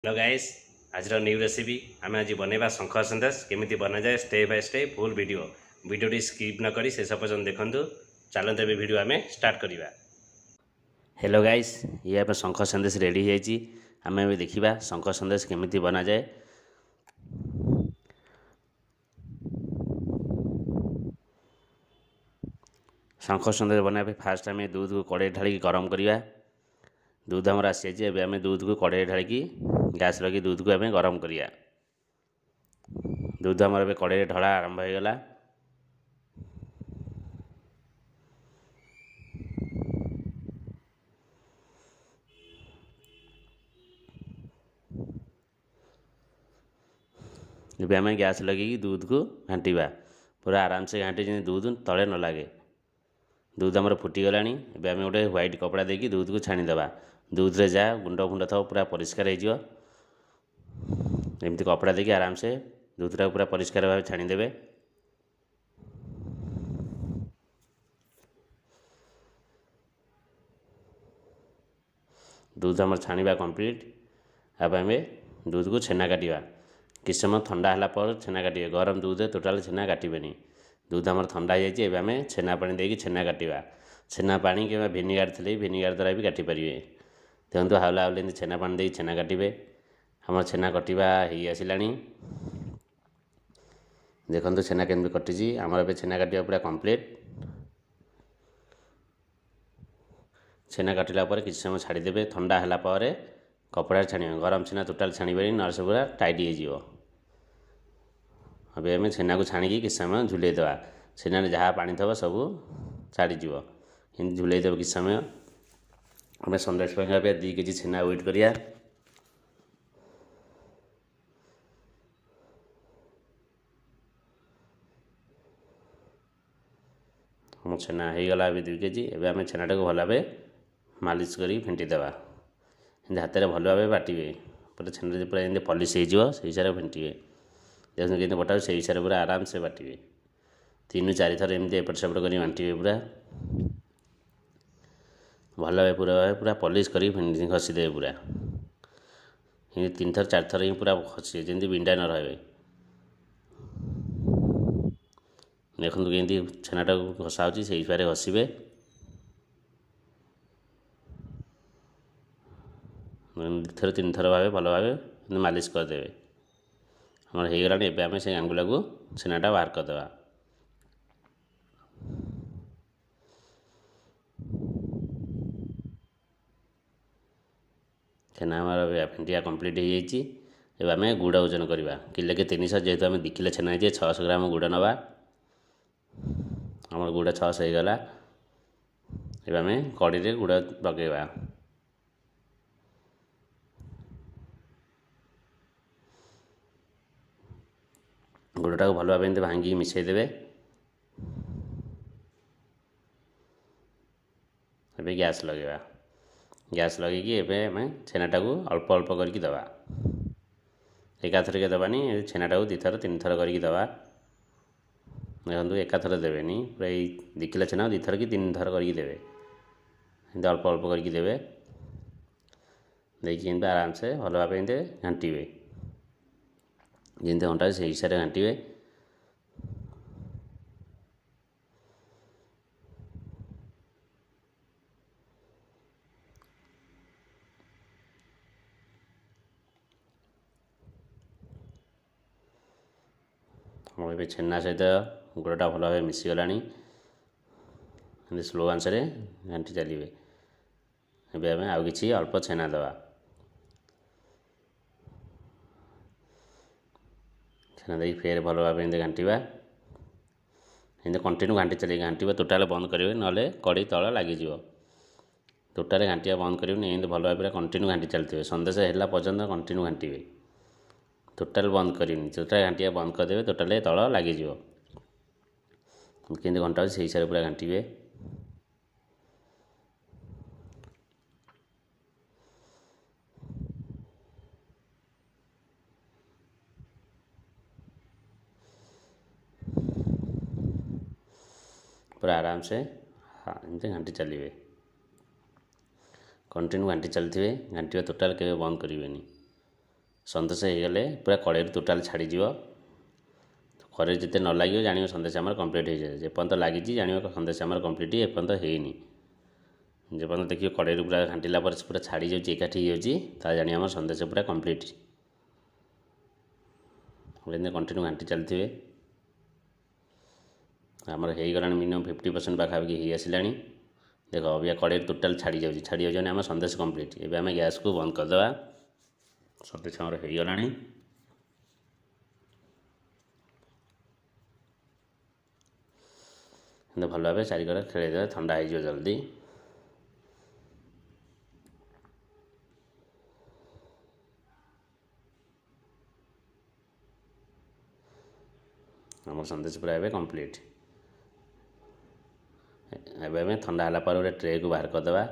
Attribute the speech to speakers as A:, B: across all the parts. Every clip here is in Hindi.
A: हेलो गाइस आज न्यू रेसिपी आम आज बनवा शंख सन्देश केमी बना जाए step by step full video skip न करी शेष पर्यटन देखु। चलते ए वीडियो आम स्टार्ट करवा। हेलो गाइस ये आम शंख सन्देश रेडी आम देखा शंख सन्देश केमी बना जाए। शंख सन्देश बनाए फास्ट आम दूध को कड़े ढाली गरम करवा। दूध आमर आसी जाए आम दूध को कड़े ढाली गैस लगी दूध को आम गरम करिया। दूध आमर कड़े ढला आरंभ हो गला। ଏବେ ଆମେ ଗ୍ୟାସ୍ ଲଗେଇକି दूधକୁ ଘାଣ୍ଟିବା। पूरा आराम से घाटी जेମିତି दूध तले न लगे। दूध आमर फुटीगलानी। ଏବେ ଆମେ ଗୋଟେ ହ୍ୱାଇଟ୍ कपड़ा ଦେଇକି दूध को छाणीदेवा। दूध रे जा गुंड फुंड थब पूरा परिष्कार हो एमती कपड़ा देके आराम से दूधटा पूरा परिष्कार भाव छाणीदेवे। दूध आमर छाणीबा कंप्लीट। अब आम दूध को छेना काटिबा। किछ समय ठंडा होला पर छेना काटिबे। गरम दूध टोटाल छेना काटिबेनी। दूध आमर ठंडा हो जाए आम छेना पानी देके छेना काटिबा। छेना पानी कि भिनेगार थे भिनेगार द्वारा भी काटी पारे। देखो हावला हावले छेना पानी दे छेना काटिबे। आम छेना कटिबा हो आसिलानी। देखो छेना केमती कटिजी आमर ए छेना काटिबा पूरा कंप्लीट। छेना काटिला पर किछ समय छाड़ीदेवे। ठंडा होला पर कपड़ा छाणिबे। गरम छेना टोटाल छाणीबेनी नर से पूरा टाइट हो। अब आम छेना को छाणिकी किछ समय झुले देवा। छेना जहाँ पानी थब सब छाड़ीज एमती झुले देव। किछ समय आम सन्देश 2 केजी छेना वेट करिया। हम छेना हो गला 2 केजी। एवं आम छेनाटा को भल भाव मालिश कर फेंटीदेवा। हाथ में भल भाव बाटे पूरा छेना पूरा जमी पलिश हो हिसाब से फेंटे। देखते कि बटा से हिसाब से पूरा आराम से बाटे। 3-4 थर एमती एपट सेपट कर बांटे पूरा भल भाव पूरा पलिश कर घसीदे पूरा 3-4 थर ही पूरा घसी जमी बिंडा न रहे। देखो केमती छेनाटा घसा हो से हिसाब से घसबे। थर 3 थर भाव भल भाव मालिश करदे। हमारे हो गला। एवं आम से आंगुला को छेनाटा बाहर करदे। छेना हमारा फेंटिया कंप्लीट हो जाए। एवं आम गुड़ ओजन करवा। किले के 300 जेहतु आम 2 किलो छेना है 600 ग्राम गुड़ नवा। आम गुड़ 600 हो गला। एवं आम कड़ी रे गुड़ पकेवा। गुड़टा को भल भाव भांगी मिसईदेवे। एवं गैस लगेगा। गैस लगे आम छेनाटा को अल्प अल्प करके दबा। एकाथरके दबानी छेनाटा को 2 थर 3 थर करके दबा। देखो एकाथर देवेनी पूरा 2 किलो छेना 2 थर कि 3 थर करके देवे। अल्प अल्प करके देवे। देखिए आराम से भल भाव घांटे जमी अंटा से हिसाब से घांटे। हम छेना सहित गुड़टा भल भाव मिसीगला। स्लो आंच घांटी चलिए। एवं आम आउ कि अल्प छेना दवा। छेना दे फेर भल भाव घांटा। एमती कंटिन्यू घांटी चलिए। घांटा टोटाल बंद करेंगे ना कड़ी तल लगिज। टोटाल घांटा बंद करेंगे एमती भल भाव कंटिन्यू घांटी चलते। सन्देश है पर्यटन कंटिन्यू घांटे। टोटाल बंद करेंगे। टोटाल घांटिया बंद करदे टोटाल तल लगिज। केमती घंटा से हिसाब से पूरा घांटे। पूरा आराम से हाँ एमती घांटी चलिए। कंटिन्यू घांटी चलते। घांटिया टोटाल के बंद करेंगे। ସନ୍ଦେଶ ହେଇଗଲେ ପୁରା କଡ଼େଇରୁ ଟୋଟାଲ୍ ଛାଡ଼ିଯିବ। କଡ଼େଇ ଯେତେ ନ ଲାଗିବ ଜାଣିବ ସନ୍ଦେଶ ଆମର କମ୍ପ୍ଲିଟ୍ ହେଇଯାଏ। ଯେପର୍ଯ୍ୟନ୍ତ ଲାଗିଛି ଜାଣିବ ସନ୍ଦେଶ ଆମର କମ୍ପ୍ଲିଟ୍ ଏପର୍ଯ୍ୟନ୍ତ ହେଇନି। ଯେପର୍ଯ୍ୟନ୍ତ ଦେଖିବ କଡ଼େଇରୁ ପୁରା ଘାଣ୍ଟିଲା ପରେ ପୁରା ଛାଡ଼ି ଯାଉଛି ଏକାଠି ହେଇଯାଉଛି ତାହେଲେ ଜାଣିବ ଆମର ସନ୍ଦେଶ ପୁରା କମ୍ପ୍ଲିଟ୍। ଏମିତି କଣ୍ଟିନ୍ୟୁ ଘାଣ୍ଟି ଚାଲିଥିବେ। ଆମର ହେଇଗଲାଣି ମିନିମମ୍ 50% ପାଖାପାଖି ହେଇ ଆସିଲାଣି। ଦେଖ ଅବିକା କଡ଼େଇରୁ ଟୋଟାଲ୍ ଛାଡ଼ି ଯାଉଛି ମାନେ ଆମ ସନ୍ଦେଶ କମ୍ପ୍ଲିଟ୍। ଏବେ ଆମେ ଗ୍ୟାସ୍କୁ ବନ୍ଦ କରିଦେବା। ସନ୍ଦେଶ ଆମର ହେଇଗଲାଣି। ଏମିତି ଭଲ ଭାବେ ଚାରିକରେ ଖେଳେଇଦେବେ, ଥଣ୍ଡା ହେଇଯିବ ଜଲ୍ଦି। ଆମର ସନ୍ଦେଶ ପୁରା ଏବେ କମ୍ପ୍ଲିଟ୍। ଏବେ ଆମେ ଥଣ୍ଡା ହେଲା ପରେ ଗୋଟେ ଟ୍ରେକୁ ବାହାର କରିଦେବା।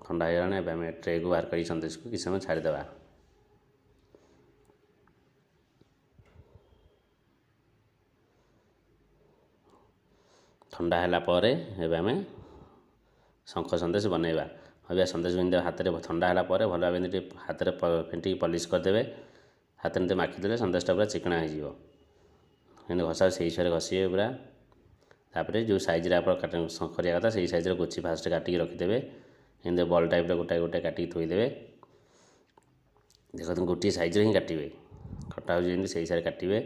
A: ଥଣ୍ଡା ହେଇଗଲାଣି। ଏବେ ଆମେ ଟ୍ରେକୁ ବାହାର କରି ସନ୍ଦେଶକୁ କିଛି ସମୟ ଛାଡ଼ିଦେବା। ଥଣ୍ଡା ହେଲା ପରେ ଏବେ ଆମେ ଶଙ୍ଖ ସନ୍ଦେଶ ବନେଇବା। ଏବେ ସନ୍ଦେଶ ଏମିତି ହାତରେ ଥଣ୍ଡା ହେଲା ପରେ ଭଲ ଭାବେ ଏମିତି ହାତରେ ଫେଣ୍ଟିକି ପଲିସ୍ କରିଦେବେ। ହାତରେ ଏମିତି ମାଖିଦେଲେ ସନ୍ଦେଶଟା ପୁରା ଚିକଣା ହେଇଯିବ। ଏମିତି ଘଷା ସେଇ ହିସାବରେ ଘଷିବେ ପୁରା। ତାପରେ ଯେଉଁ ସାଇଜ୍ରେ ଆପଣ କରିବା କଥା ସେଇ ସାଇଜ୍ରେ ଗୋଛି ଫାଷ୍ଟ କାଟିକି ରଖିଦେବେ। ଏମିତି ବଲ୍ ଟାଇପ୍ର ଗୋଟାଏ ଗୋଟାଏ କାଟିକି ଥୋଇଦେବେ। ଦେଖନ୍ତୁ ଗୋଟିଏ ସାଇଜ୍ରେ ହିଁ କାଟିବେ। କଟା ହେଉଛି ଯେମିତି ସେଇ ହିସାବରେ କାଟିବେ।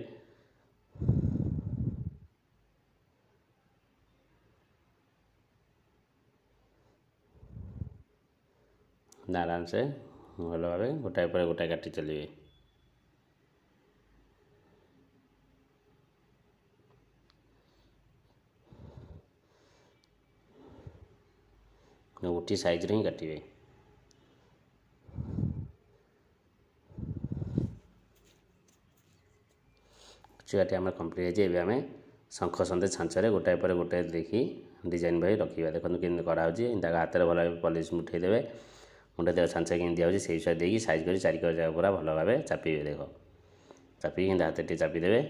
A: ଆରାମସେ ଭଲ ଭାବେ ଗୋଟାଏ ପରେ ଗୋଟାଏ କାଟି ଚାଲିବେ। ଗୋଟିଏ ସାଇଜ୍ରେ ହିଁ କାଟିବେ। ଚୁଆଟି ଆମର କମ୍ପ୍ଲିଟ୍ ହେଇଛି। ଏବେ ଆମେ ଶଙ୍ଖ ସନ୍ଦେଶ ଛାଞ୍ଚରେ ଗୋଟାଏ ପରେ ଗୋଟାଏ ଦେଖି ଡିଜାଇନ୍ ଭାଇ ରଖିବା। ଦେଖନ୍ତୁ କେମିତି କରାହେଉଛି। ତାକୁ ହାତରେ ଭଲ ଭାବେ ପଲିସ୍ ଉଠାଇ ଦେବେ। ମୁଣ୍ଡ ଦେହ ଛାଞ୍ଚ କେମିତି ଦିଆହେଉଛି ସେଇ ହିସାବରେ ଦେଇକି ସାଇଜ୍ କରି ଚାରିକର ଯାକ ପୁରା ଭଲ ଭାବେ ଚାପିବେ। ଦେଖ ଚାପିକି ଏମିତି ହାତରେ ଟିକେ ଚାପିଦେବେ।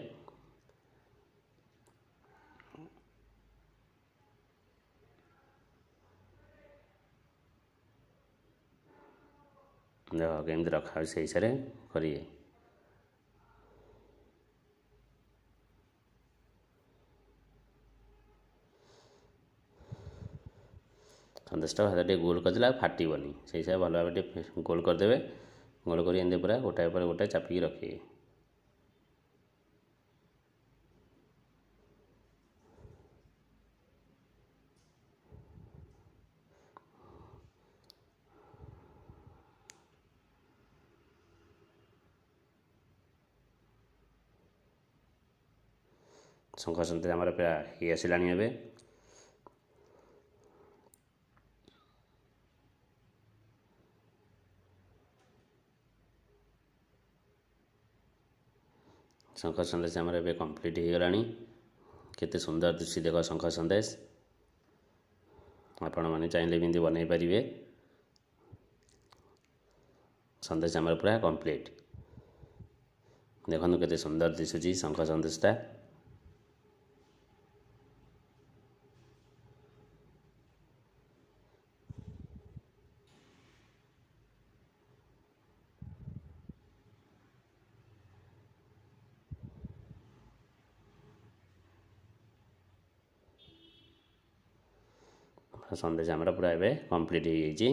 A: ଦେଖ କେମିତି ରଖାହେଉଛି ସେଇ ହିସାବରେ କରିବେ। ସନ୍ଦେଶଟା ହାତ ଟିକେ ଗୋଲ କରିଦେଲେ ଆଉ ଫାଟିବନି। ସେଇ ହିସାବରେ ଭଲ ଭାବେ ଟିକେ ଗୋଲ କରିଦେବେ। ଗୋଲ କରି ଏମିତି ପୁରା ଗୋଟାଏ ପରେ ଗୋଟାଏ ଚାପିକି ରଖିବେ। ଶଙ୍ଖ ସନ୍ଦେଶ ଆମର ପୁରା ହେଇ ଆସିଲାଣି। ଏବେ ଶଙ୍ଖ ସନ୍ଦେଶ ଆମର ଏବେ କମ୍ପ୍ଲିଟ୍ ହେଇଗଲାଣି। କେତେ ସୁନ୍ଦର ଦିଶୁଛି ଦେଖ ଶଙ୍ଖ ସନ୍ଦେଶ। ଆପଣମାନେ ଚାହିଁଲେ ବି ଏମିତି ବନେଇ ପାରିବେ। ସନ୍ଦେଶ ଆମର ପୁରା କମ୍ପ୍ଲିଟ୍। ଦେଖନ୍ତୁ କେତେ ସୁନ୍ଦର ଦିଶୁଛି ଶଙ୍ଖ ସନ୍ଦେଶଟା। ସନ୍ଦେଶ ଆମର ପୁରା ଏବେ କମ୍ପ୍ଲିଟ୍ ହେଇଯାଇଛି।